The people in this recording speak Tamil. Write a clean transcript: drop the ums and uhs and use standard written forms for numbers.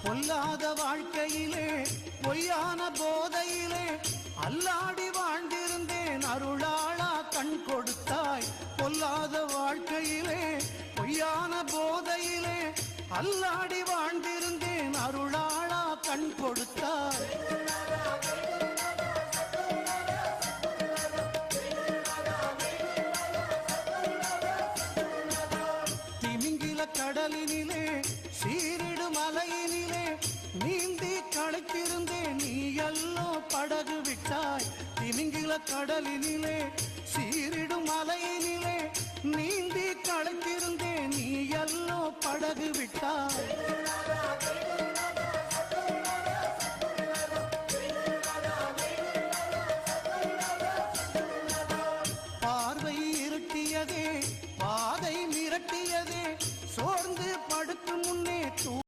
பொல்லாத வாழ்க்கையிலே பொய்யான போதையிலே அல்லாடி வாழ்ந்திருந்தேன் அருளாளா கண் கொடுத்தாய். பொல்லாத வாழ்க்கையிலே பொய்யான போதையிலே அல்லாடி வாழ்ந்திருந்தேன் அருளாளா கண் கொடுத்தாய். திமிங்கில கடலினிலே சீரிடு மலையினிலே நீந்தி களைத்திருந்தேன் நீ எல்லோ படகு விட்டாய். திமிங்கில கடலினிலே சீரிடு மலையினிலே நீந்தி களைத்திருந்தேன் நீ எல்லோ படகு விட்டாய்.